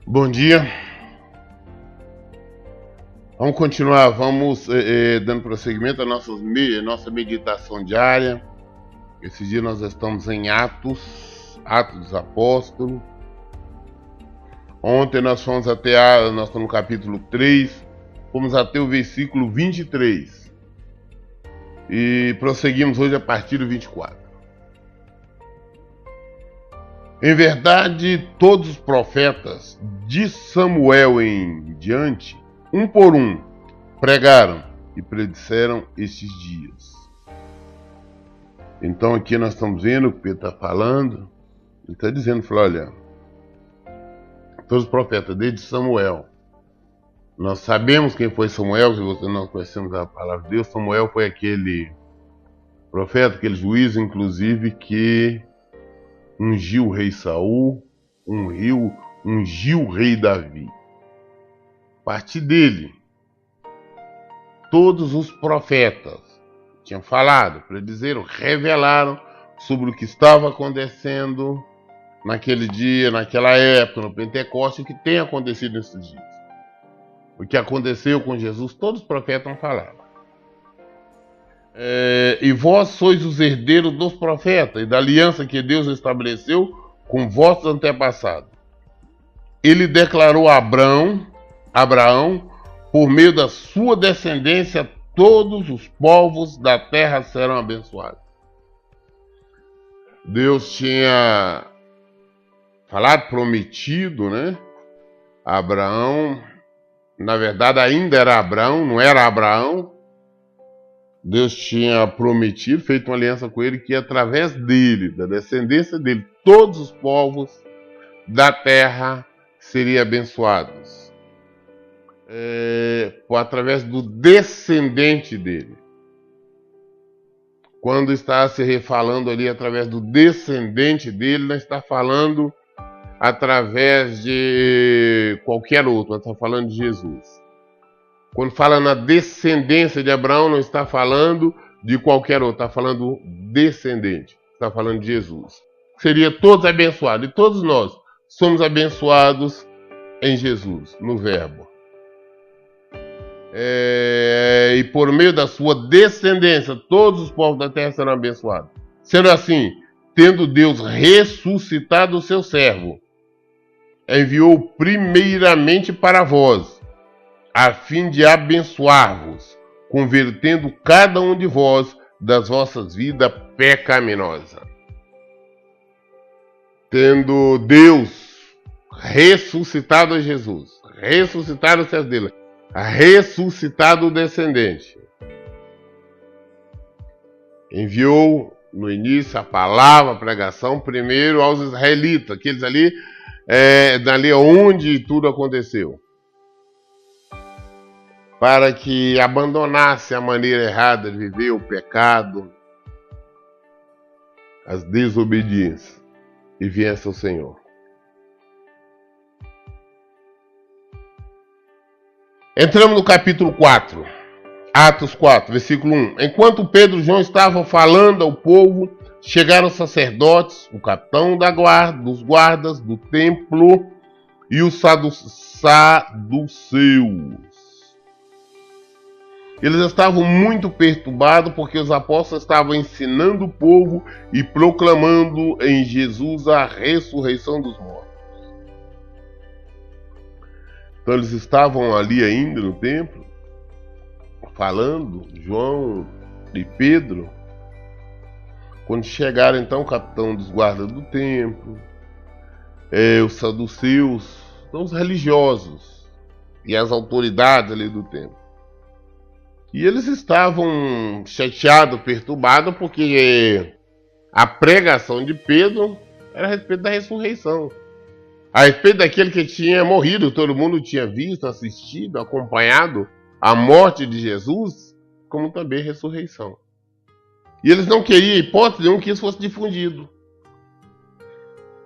Bom dia. Vamos continuar, dando prosseguimento à nossa meditação diária. Esse dia nós estamos em Atos dos Apóstolos. Ontem nós estamos no capítulo 3, fomos até o versículo 23. E prosseguimos hoje a partir do 24. Em verdade, todos os profetas de Samuel em diante, um por um, pregaram e predisseram estes dias. Então aqui nós estamos vendo o que Pedro está falando. Ele está dizendo, olha, todos os profetas, desde Samuel. Nós sabemos quem foi Samuel, se nós conhecemos a palavra de Deus. Samuel foi aquele profeta, aquele juiz, inclusive, que ungiu o rei Saul, ungiu o rei Davi. A partir dele, todos os profetas tinham falado, predizeram, revelaram sobre o que estava acontecendo naquele dia, naquela época, no Pentecoste, o que tem acontecido nesses dias. O que aconteceu com Jesus, todos os profetas falaram. E vós sois os herdeiros dos profetas e da aliança que Deus estabeleceu com vossos antepassados. Ele declarou a Abraão, por meio da sua descendência, todos os povos da terra serão abençoados. Deus tinha falado, prometido, né? Abraão, na verdade ainda era Abraão, não era Abraão. Deus tinha prometido, feito uma aliança com ele, que através dele, da descendência dele, todos os povos da terra seriam abençoados. Através do descendente dele. Quando está se falando ali através do descendente dele, não está falando através de qualquer outro, nós estamos falando de Jesus. Quando fala na descendência de Abraão, não está falando de qualquer outro, está falando descendente, está falando de Jesus. Seria todos abençoados, e todos nós somos abençoados em Jesus, no Verbo. E por meio da sua descendência, todos os povos da terra serão abençoados. Sendo assim, tendo Deus ressuscitado o seu servo, enviou primeiramente para vós, a fim de abençoar-vos, convertendo cada um de vós das vossas vidas pecaminosas. Tendo Deus ressuscitado a Jesus, ressuscitado o servo dele, ressuscitado o descendente, enviou no início a palavra, a pregação, primeiro aos israelitas, aqueles ali, dali onde tudo aconteceu, para que abandonasse a maneira errada de viver, o pecado, as desobediências, e viesse ao Senhor. Entramos no capítulo 4, Atos 4, versículo 1. Enquanto Pedro e João estavam falando ao povo, chegaram os sacerdotes, o capitão dos guardas do templo e os saduceus. Eles estavam muito perturbados porque os apóstolos estavam ensinando o povo e proclamando em Jesus a ressurreição dos mortos. Então eles estavam ali ainda no templo, falando, João e Pedro. Quando chegaram então o capitão dos guardas do templo, os saduceus, então os religiosos e as autoridades ali do templo. E eles estavam chateados, perturbados, porque a pregação de Pedro era a respeito da ressurreição. A respeito daquele que tinha morrido, todo mundo tinha visto, assistido, acompanhado a morte de Jesus, como também a ressurreição. E eles não queriam, hipótese nenhuma, que isso fosse difundido.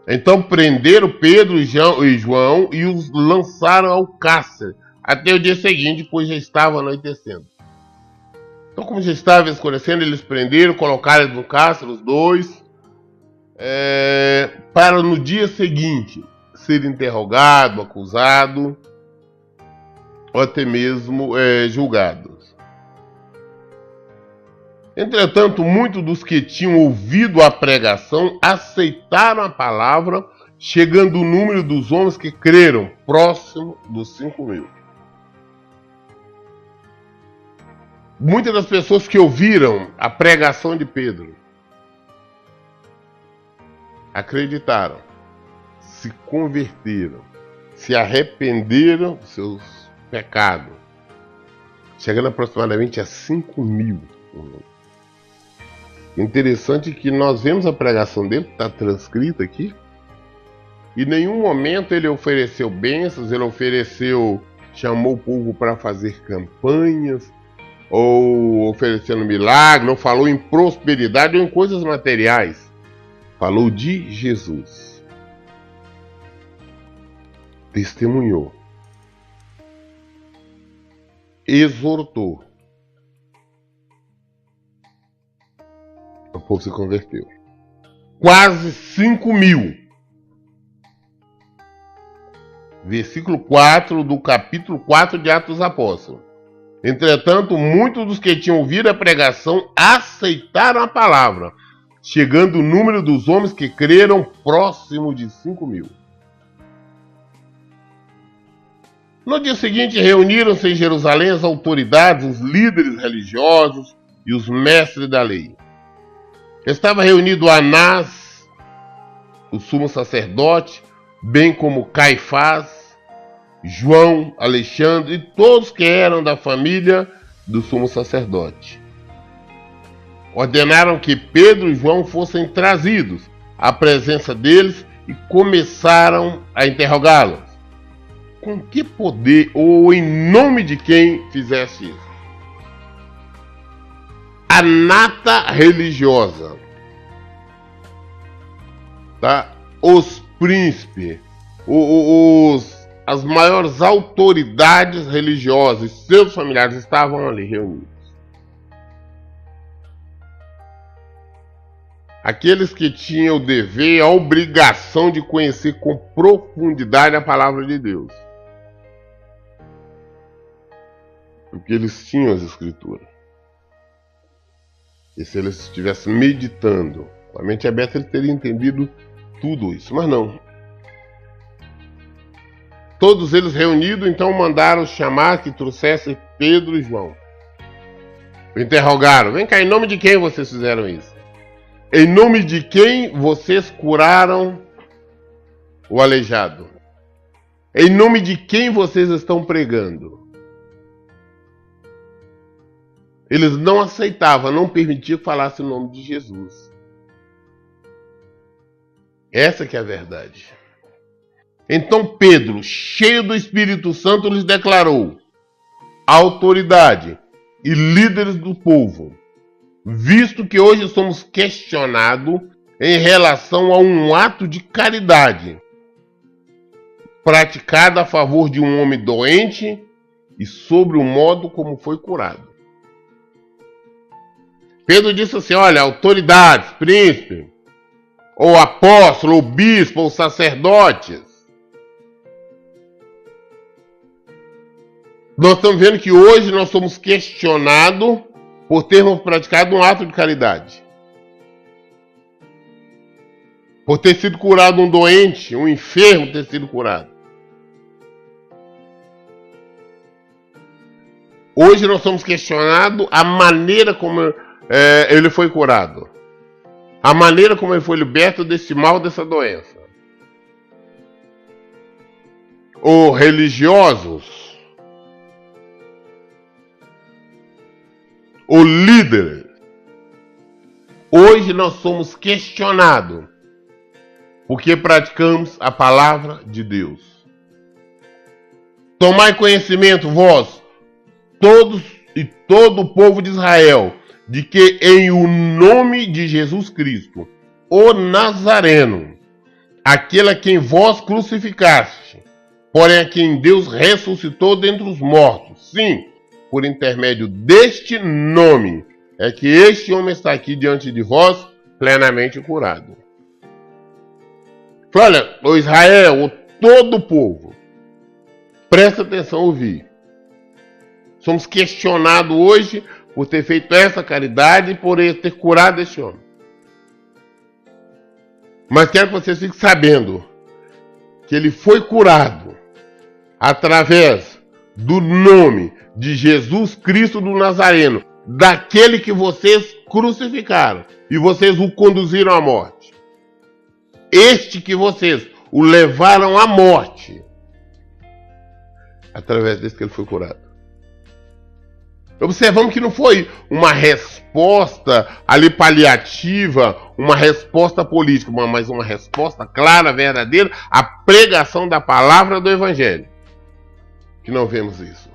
Então prenderam Pedro e João e os lançaram ao cárcere, até o dia seguinte, pois já estava anoitecendo. Então, como já estava escurecendo, eles prenderam, colocaram no cárcere os dois, para no dia seguinte ser interrogado, acusado, ou até mesmo julgados. Entretanto, muitos dos que tinham ouvido a pregação aceitaram a palavra, chegando o número dos homens que creram próximo dos 5.000. Muitas das pessoas que ouviram a pregação de Pedro acreditaram, se converteram, se arrependeram dos seus pecados, chegando aproximadamente a 5.000. Interessante que nós vemos a pregação dele, está transcrita aqui. Em nenhum momento ele ofereceu bênçãos, chamou o povo para fazer campanhas, ou oferecendo milagre, não falou em prosperidade ou em coisas materiais. Falou de Jesus. Testemunhou. Exortou. O povo se converteu. Quase 5.000. Versículo 4 do capítulo 4 de Atos dos Apóstolos. Entretanto, muitos dos que tinham ouvido a pregação aceitaram a palavra, chegando o número dos homens que creram próximo de 5.000. No dia seguinte, reuniram-se em Jerusalém as autoridades, os líderes religiosos e os mestres da lei. Estava reunido Anás, o sumo sacerdote, bem como Caifás, João, Alexandre e todos que eram da família do sumo sacerdote. Ordenaram que Pedro e João fossem trazidos à presença deles e começaram a interrogá-los. Com que poder ou em nome de quem fizesse isso? A nata religiosa, tá? Os príncipes, as maiores autoridades religiosas e seus familiares estavam ali reunidos. Aqueles que tinham o dever, a obrigação de conhecer com profundidade a palavra de Deus. Porque eles tinham as escrituras. E se eles estivessem meditando, com a mente aberta, eles teriam entendido tudo isso. Mas não. Todos eles reunidos, então mandaram chamar que trouxessem Pedro e João. Interrogaram: vem cá, em nome de quem vocês fizeram isso? Em nome de quem vocês curaram o aleijado? Em nome de quem vocês estão pregando? Eles não aceitavam, não permitiam que falasse o nome de Jesus. Essa que é a verdade. Então Pedro, cheio do Espírito Santo, lhes declarou: autoridade e líderes do povo, visto que hoje somos questionados em relação a um ato de caridade praticado a favor de um homem doente e sobre o modo como foi curado. Pedro disse assim: olha, autoridades, príncipe, ou apóstolo, ou bispo, ou sacerdotes, nós estamos vendo que hoje nós somos questionados por termos praticado um ato de caridade. Por ter sido curado um doente, um enfermo ter sido curado. Hoje nós somos questionados a maneira como ele foi curado. A maneira como ele foi liberto desse mal, dessa doença. Ou religiosos, ou líderes. Hoje nós somos questionados porque praticamos a palavra de Deus. Tomai conhecimento, vós, todos e todo o povo de Israel, de que em o nome de Jesus Cristo, o Nazareno, aquele a quem vós crucificaste, porém a quem Deus ressuscitou dentre os mortos, sim, por intermédio deste nome, é que este homem está aqui diante de vós, plenamente curado. Olha, o Israel, todo o povo, presta atenção a ouvir. Somos questionados hoje por ter feito essa caridade e por ter curado este homem. Mas quero que vocês fiquem sabendo que ele foi curado através do nome de Jesus Cristo do Nazareno, daquele que vocês crucificaram e vocês o conduziram à morte. Este que vocês o levaram à morte, através desse que ele foi curado. Observamos que não foi uma resposta ali paliativa, uma resposta política, mas uma resposta clara, verdadeira, à pregação da palavra do Evangelho. Que não vemos isso.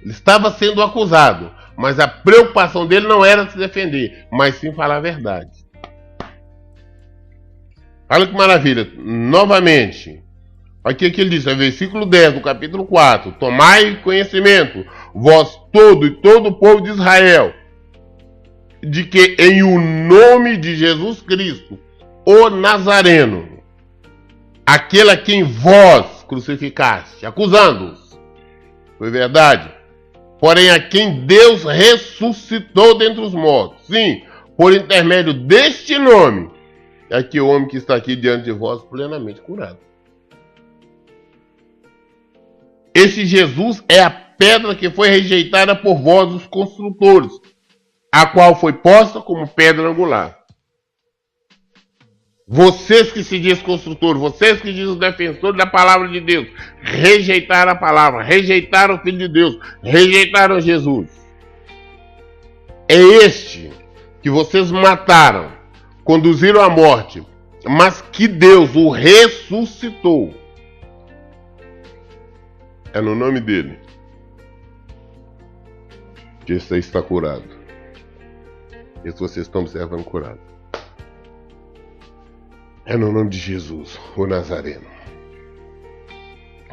Ele estava sendo acusado, mas a preocupação dele não era se defender, mas sim falar a verdade. Olha que maravilha. Novamente, aqui é que ele diz, é versículo 10 do capítulo 4. Tomai conhecimento, vós todo e todo o povo de Israel, de que em o nome de Jesus Cristo, o Nazareno, aquele a quem vós crucificaste, acusando-os, foi verdade, porém a quem Deus ressuscitou dentre os mortos, sim, por intermédio deste nome, é que o homem que está aqui diante de vós plenamente curado. Esse Jesus é a pedra que foi rejeitada por vós, os construtores, a qual foi posta como pedra angular. Vocês que se diz construtor, vocês que diz os defensores da palavra de Deus, rejeitaram a palavra, rejeitaram o Filho de Deus, rejeitaram Jesus. É este que vocês mataram, conduziram à morte, mas que Deus o ressuscitou. É no nome dele que esse aí está curado. Esse vocês estão observando curado. É no nome de Jesus, o Nazareno.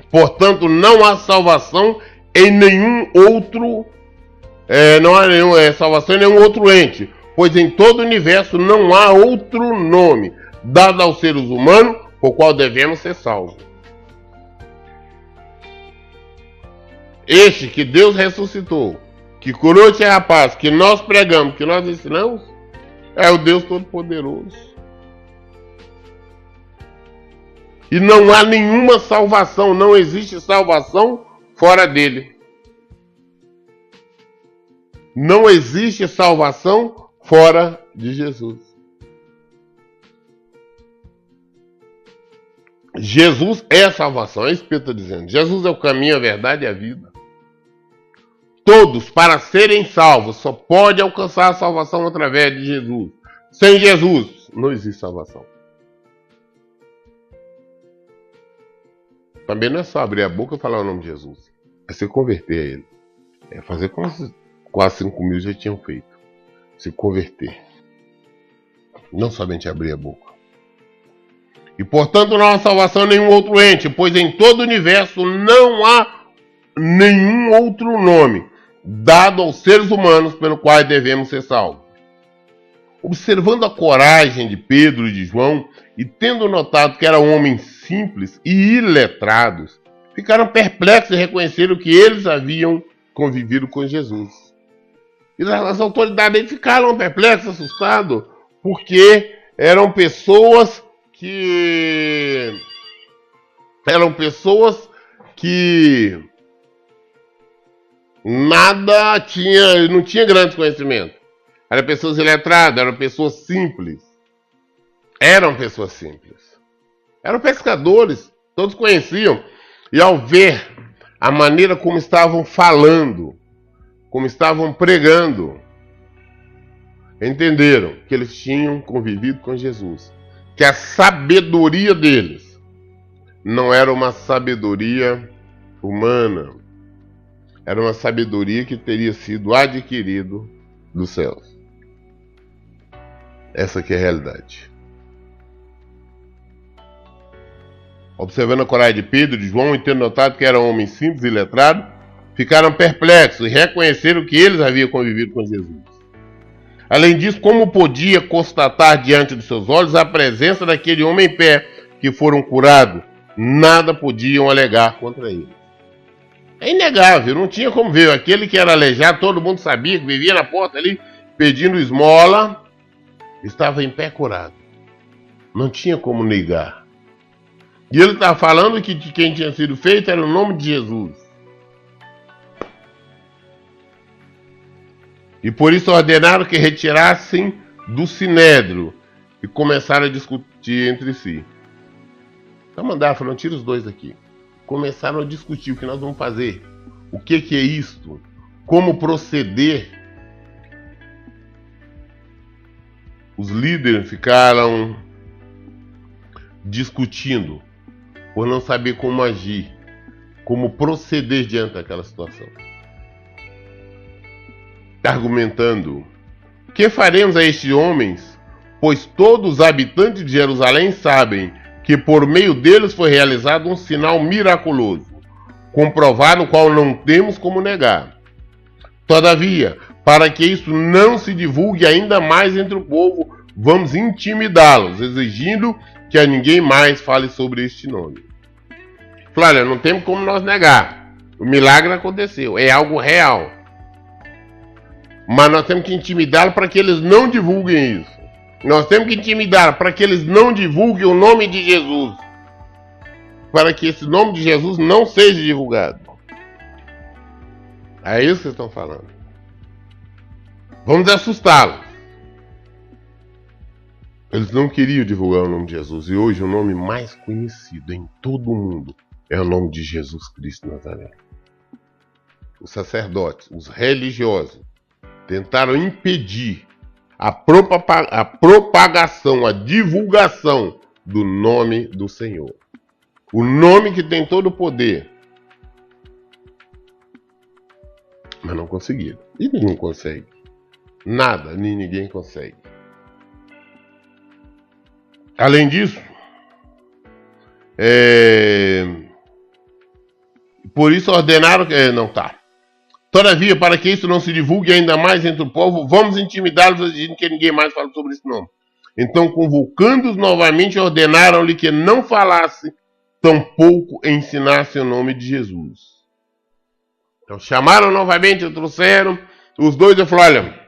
Portanto, não há salvação em nenhum outro, não há salvação em nenhum outro ente, pois em todo o universo não há outro nome dado aos seres humanos por qual devemos ser salvos. Este que Deus ressuscitou, que curou esse rapaz, que nós pregamos, que nós ensinamos, é o Deus Todo-Poderoso. E não há nenhuma salvação, não existe salvação fora dele. Não existe salvação fora de Jesus. Jesus é a salvação, é isso que Pedro está dizendo. Jesus é o caminho, a verdade e a vida. Todos, para serem salvos, só podem alcançar a salvação através de Jesus. Sem Jesus, não existe salvação. Também não é só abrir a boca e falar o nome de Jesus. É se converter a ele. É fazer como quase 5 mil já tinham feito. Se converter. Não somente abrir a boca. E portanto não há salvação em nenhum outro ente, pois em todo o universo não há nenhum outro nome dado aos seres humanos pelo qual devemos ser salvos. Observando a coragem de Pedro e de João, e tendo notado que eram homens simples e iletrados, ficaram perplexos em reconhecer o que eles haviam convivido com Jesus. E as autoridades ficaram perplexas, assustados, porque eram pessoas que não tinha grande conhecimento. Eram pessoas iletradas, eram pessoas simples. Eram pessoas simples. Eram pescadores, todos conheciam. E ao ver a maneira como estavam falando, como estavam pregando, entenderam que eles tinham convivido com Jesus. Que a sabedoria deles não era uma sabedoria humana. Era uma sabedoria que teria sido adquirido dos céus. Essa que é a realidade. Observando a coragem de Pedro e de João e tendo notado que eram homens simples e letrados, ficaram perplexos e reconheceram que eles haviam convivido com Jesus. Além disso, como podia constatar diante dos seus olhos a presença daquele homem em pé que foram curados? Nada podiam alegar contra ele. É inegável, não tinha como ver. Aquele que era aleijado, todo mundo sabia, que vivia na porta ali, pedindo esmola, estava em pé curado. Não tinha como negar. E ele estava falando que de quem tinha sido feito era o nome de Jesus. E por isso ordenaram que retirassem do sinédrio e começaram a discutir entre si. Então mandaram, falaram, tira os dois aqui. Começaram a discutir o que nós vamos fazer. O que é isto? Como proceder? Os líderes ficaram discutindo por não saber como agir, como proceder diante daquela situação. Argumentando: que faremos a estes homens? Pois todos os habitantes de Jerusalém sabem que por meio deles foi realizado um sinal miraculoso, comprovado, o qual não temos como negar. Todavia, para que isso não se divulgue ainda mais entre o povo, vamos intimidá-los, exigindo que a ninguém mais fale sobre este nome. Olha, não temos como nós negar. O milagre aconteceu, é algo real. Mas nós temos que intimidá-los para que eles não divulguem isso. Nós temos que intimidar para que eles não divulguem o nome de Jesus. Para que esse nome de Jesus não seja divulgado. É isso que vocês estão falando. Vamos assustá-los. Eles não queriam divulgar o nome de Jesus. E hoje o nome mais conhecido em todo o mundo é o nome de Jesus Cristo de Nazaré. Os sacerdotes, os religiosos, tentaram impedir a propagação, a divulgação do nome do Senhor. O nome que tem todo o poder. Mas não conseguiram. E ninguém consegue. Nada, nem ninguém consegue. Além disso, por isso ordenaram que... não tá. Todavia, para que isso não se divulgue ainda mais entre o povo, vamos intimidá-los, exigindo que ninguém mais fale sobre esse nome. Então, convocando-os novamente, ordenaram-lhe que não falasse, tampouco ensinasse o nome de Jesus. Então, chamaram novamente, trouxeram os dois e falaram: olha,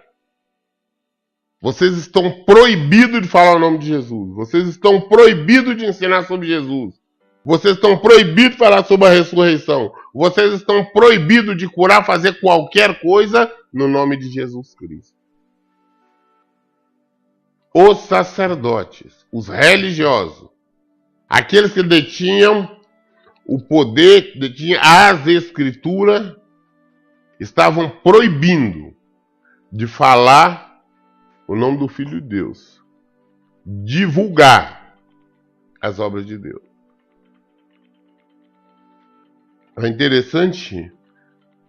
vocês estão proibidos de falar o nome de Jesus. Vocês estão proibidos de ensinar sobre Jesus. Vocês estão proibidos de falar sobre a ressurreição. Vocês estão proibidos de curar, fazer qualquer coisa no nome de Jesus Cristo. Os sacerdotes, os religiosos, aqueles que detinham o poder, detinham as escrituras, estavam proibindo de falar o nome do Filho de Deus, divulgar as obras de Deus. É interessante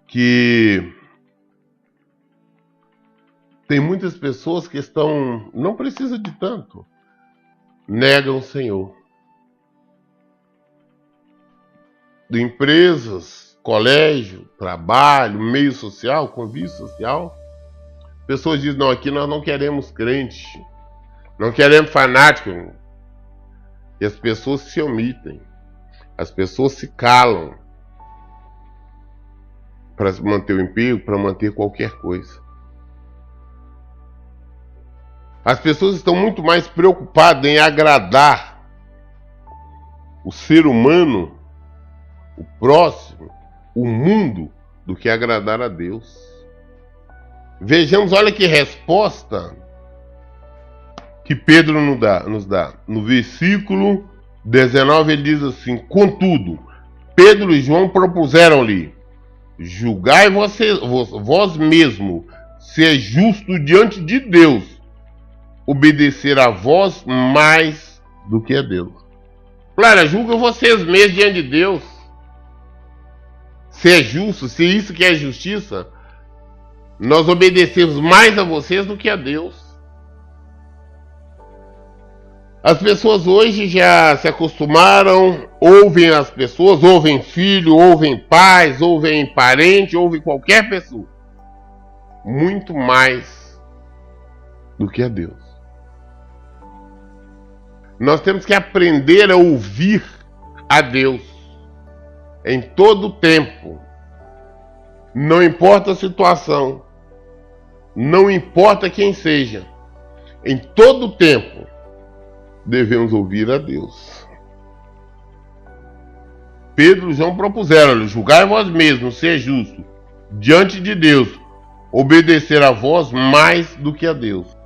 que tem muitas pessoas que não precisam de tanto, negam o Senhor. De empresas, colégio, trabalho, meio social, convívio social, pessoas dizem: não, aqui nós não queremos crente, não queremos fanático. E as pessoas se omitem, as pessoas se calam para manter o emprego, para manter qualquer coisa. As pessoas estão muito mais preocupadas em agradar o ser humano, o próximo, o mundo, do que agradar a Deus. Vejamos, olha que resposta que Pedro nos dá. No versículo 19 ele diz assim: contudo, Pedro e João propuseram-lhe: julgai vós mesmo se é justo diante de Deus obedecer a vós mais do que a Deus. Claro, julga vocês mesmos diante de Deus. Se é justo, se isso que é justiça, nós obedecemos mais a vocês do que a Deus. As pessoas hoje já se acostumaram, ouvem as pessoas, ouvem filho, ouvem pais, ouvem parente, ouvem qualquer pessoa. Muito mais do que a Deus. Nós temos que aprender a ouvir a Deus em todo o tempo. Não importa a situação, não importa quem seja, em todo o tempo devemos ouvir a Deus. Pedro e João propuseram-lhe: julgai vós mesmos se é justo diante de Deus obedecer a vós mais do que a Deus.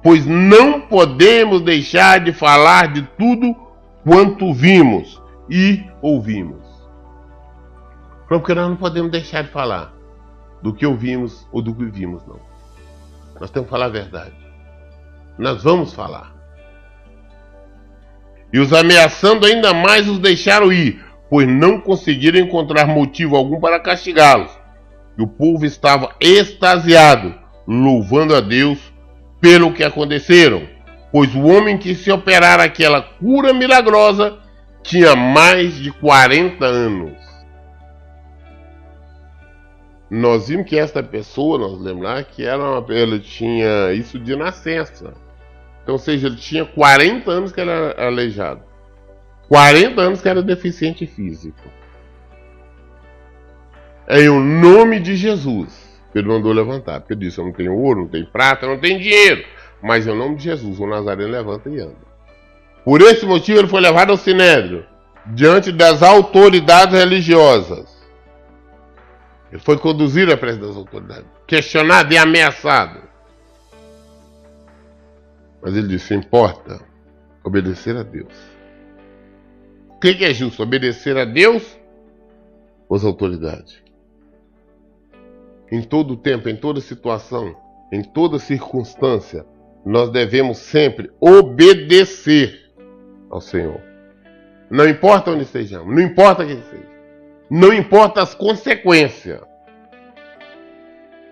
Pois não podemos deixar de falar de tudo quanto vimos e ouvimos. Porque nós não podemos deixar de falar do que ouvimos ou do que vimos, não. Nós temos que falar a verdade. Nós vamos falar. E os ameaçando ainda mais os deixaram ir, pois não conseguiram encontrar motivo algum para castigá-los. E o povo estava extasiado, louvando a Deus pelo que aconteceram, pois o homem que se operara aquela cura milagrosa tinha mais de 40 anos. Nós vimos que esta pessoa, nós lembramos que ela tinha isso de nascença. Então, ou seja, ele tinha 40 anos que era aleijado. 40 anos que era deficiente físico. Em o nome de Jesus, Pedro mandou levantar. Pedro disse: eu não tenho ouro, não tenho prata, não tenho dinheiro. Mas em nome de Jesus, o Nazareno levanta e anda. Por esse motivo ele foi levado ao Sinédrio, diante das autoridades religiosas. Ele foi conduzido à presença das autoridades, questionado e ameaçado. Mas ele disse: importa obedecer a Deus. O que é justo? Obedecer a Deus ou às autoridades? Em todo tempo, em toda situação, em toda circunstância, nós devemos sempre obedecer ao Senhor. Não importa onde estejamos, não importa quem seja, não importa as consequências.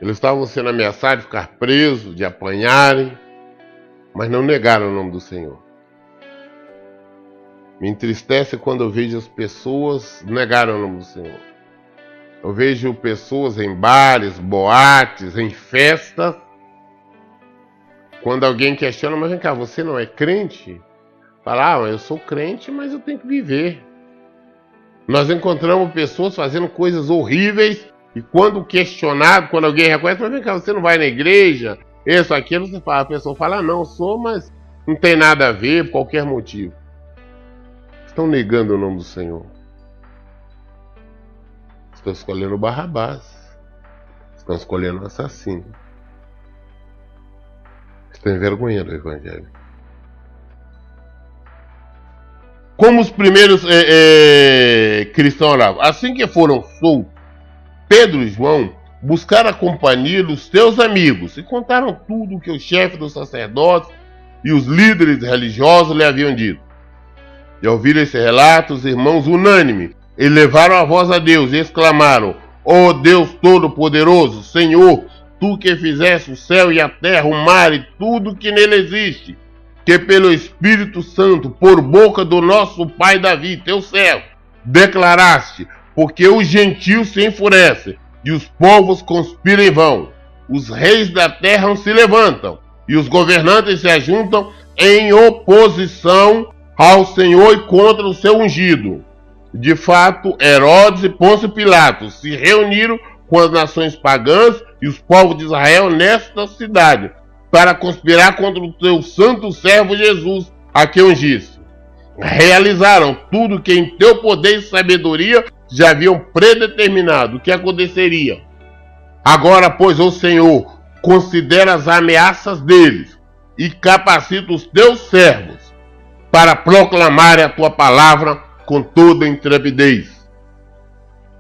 Eles estavam sendo ameaçados de ficar presos, de apanharem, mas não negaram o nome do Senhor. Me entristece quando eu vejo as pessoas negarem o nome do Senhor. Eu vejo pessoas em bares, boates, em festas. Quando alguém questiona: mas vem cá, você não é crente? Fala: eu sou crente, mas eu tenho que viver. Nós encontramos pessoas fazendo coisas horríveis e quando questionado, quando alguém reconhece: mas vem cá, você não vai na igreja? Isso, aquilo, a pessoa fala: não, eu sou, mas não tem nada a ver, por qualquer motivo. Estão negando o nome do Senhor. Estão escolhendo Barrabás. Estão escolhendo o assassino. Estão envergonhando o Evangelho. Como os primeiros cristãos oravam. Assim que foram soltos, Pedro e João buscaram a companhia dos seus amigos e contaram tudo o que o chefe dos sacerdotes e os líderes religiosos lhe haviam dito. E ao ouvir esse relato, os irmãos unânimes elevaram a voz a Deus e exclamaram: ó Deus Todo-Poderoso, Senhor, tu que fizeste o céu e a terra, o mar e tudo que nele existe, que pelo Espírito Santo, por boca do nosso pai Davi, teu servo, declaraste: porque os gentios se enfurecem e os povos conspiram em vão, os reis da terra se levantam e os governantes se ajuntam em oposição ao Senhor e contra o seu ungido. De fato, Herodes e Pôncio Pilatos se reuniram com as nações pagãs e os povos de Israel nesta cidade, para conspirar contra o teu santo servo Jesus, a quem ungiste. Realizaram tudo que em teu poder e sabedoria já haviam predeterminado o que aconteceria. Agora, pois, ó Senhor, considera as ameaças deles e capacita os teus servos para proclamarem a tua palavra com toda intrepidez.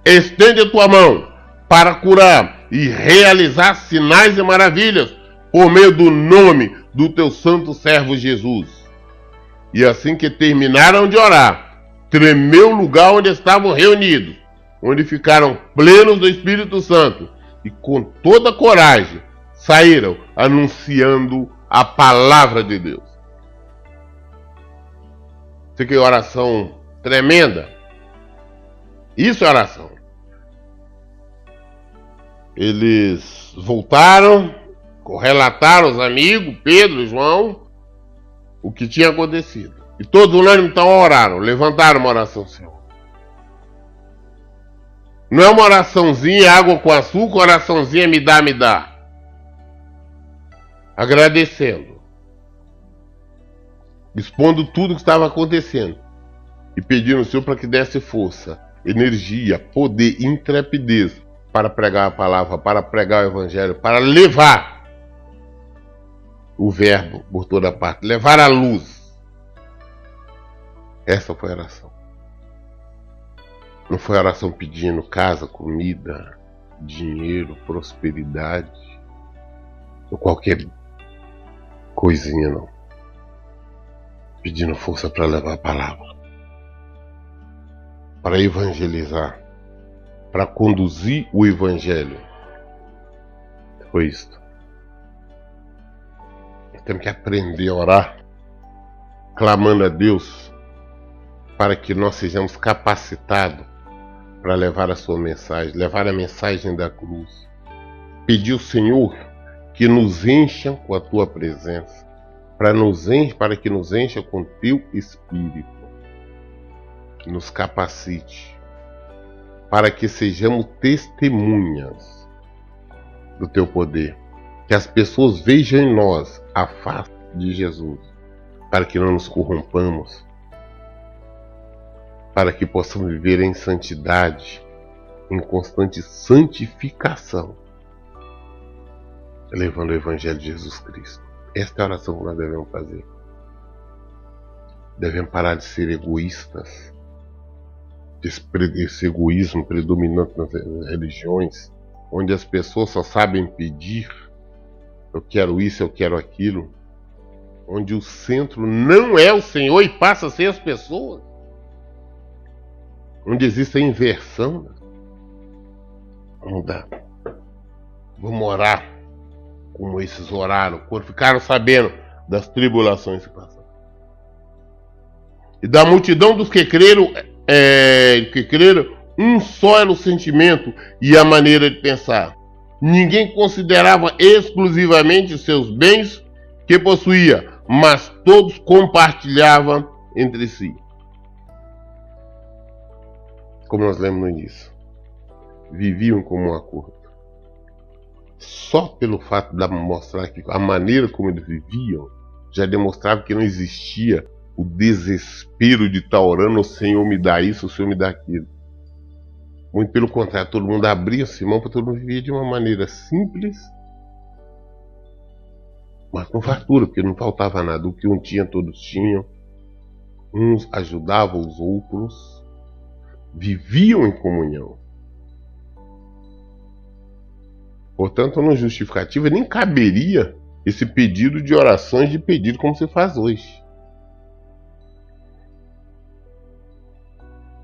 Estende a tua mão para curar e realizar sinais e maravilhas por meio do nome do teu santo servo Jesus. E assim que terminaram de orar, tremeu o lugar onde estavam reunidos, onde ficaram plenos do Espírito Santo e com toda coragem saíram anunciando a palavra de Deus. Você quer oração tremenda? Isso é oração. Eles voltaram, relataram aos amigos, Pedro e João, o que tinha acontecido. E todos unânimes então oraram, levantaram uma oração, Senhor. Não é uma oraçãozinha, água com açúcar, oraçãozinha me dá, me dá. Agradecendo. Expondo tudo o que estava acontecendo. E pedindo ao Senhor para que desse força, energia, poder, intrepidez para pregar a palavra, para pregar o evangelho, para levar o verbo por toda parte, levar a luz. Essa foi a oração. Não foi a oração pedindo casa, comida, dinheiro, prosperidade, ou qualquer coisinha, não. Pedindo força para levar a palavra, para evangelizar, para conduzir o evangelho. Foi isso. Temos que aprender a orar, clamando a Deus, para que nós sejamos capacitados para levar a sua mensagem, levar a mensagem da cruz. Pedir ao Senhor que nos encha com a tua presença, para que nos encha com teu Espírito, nos capacite, para que sejamos testemunhas do teu poder, que as pessoas vejam em nós a face de Jesus, para que não nos corrompamos, para que possamos viver em santidade, em constante santificação, levando o Evangelho de Jesus Cristo. Esta é a oração que nós devemos fazer. Devemos parar de ser egoístas, desse egoísmo predominante nas religiões, onde as pessoas só sabem pedir, eu quero isso, eu quero aquilo, onde o centro não é o Senhor e passa a ser as pessoas, onde existe a inversão. Vamos orar como esses oraram, quando ficaram sabendo das tribulações que passaram. E da multidão dos que creram, um só era o sentimento e a maneira de pensar. Ninguém considerava exclusivamente seus bens que possuía, mas todos compartilhavam entre si. Como nós lemos no início, viviam como um acordo. Só pelo fato de mostrar que a maneira como eles viviam já demonstrava que não existia o desespero de estar orando, o Senhor me dá isso, o Senhor me dá aquilo. Muito pelo contrário, todo mundo abria-se mão para todo mundo viver de uma maneira simples, mas com fartura, porque não faltava nada. O que um tinha, todos tinham. Uns ajudavam os outros, viviam em comunhão. Portanto, não justificativa, nem caberia esse pedido de orações de pedido como se faz hoje.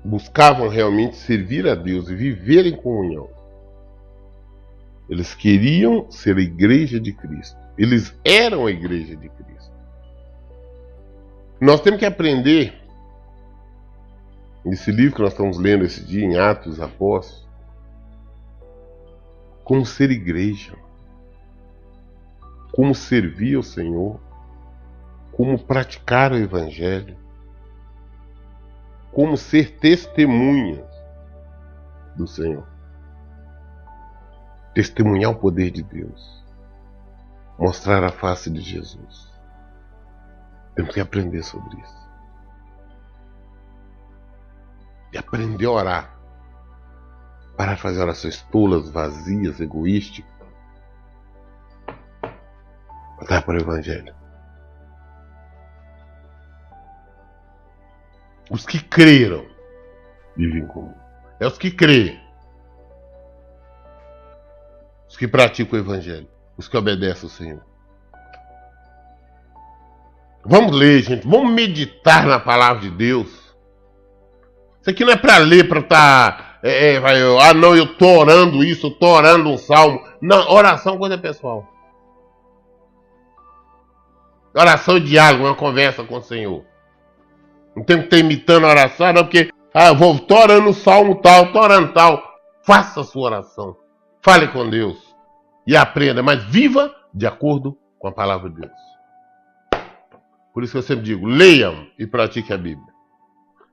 Buscavam realmente servir a Deus e viver em comunhão. Eles queriam ser a igreja de Cristo. Eles eram a igreja de Cristo. Nós temos que aprender, nesse livro que nós estamos lendo esse dia, em Atos dos Apóstolos, como ser igreja, como servir ao Senhor, como praticar o Evangelho, como ser testemunhas do Senhor. Testemunhar o poder de Deus, mostrar a face de Jesus. Temos que aprender sobre isso. E aprender a orar. Parar de fazer orações tolas, vazias, egoísticas. Voltar para o Evangelho. Os que creram vivem comum. É os que creem. Os que praticam o Evangelho. Os que obedecem ao Senhor. Vamos ler, gente. Vamos meditar na palavra de Deus. Isso aqui não é para ler, para estar... não, eu estou orando isso, eu estou orando um salmo. Não, oração é coisa pessoal. Oração é diálogo, uma conversa com o Senhor. Não tem que estar imitando a oração, não, porque tô orando o salmo tal, tô orando tal. Faça a sua oração. Fale com Deus. E aprenda, mas viva de acordo com a palavra de Deus. Por isso que eu sempre digo, leiam e pratiquem a Bíblia.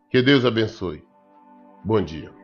Que Deus abençoe. Bom dia.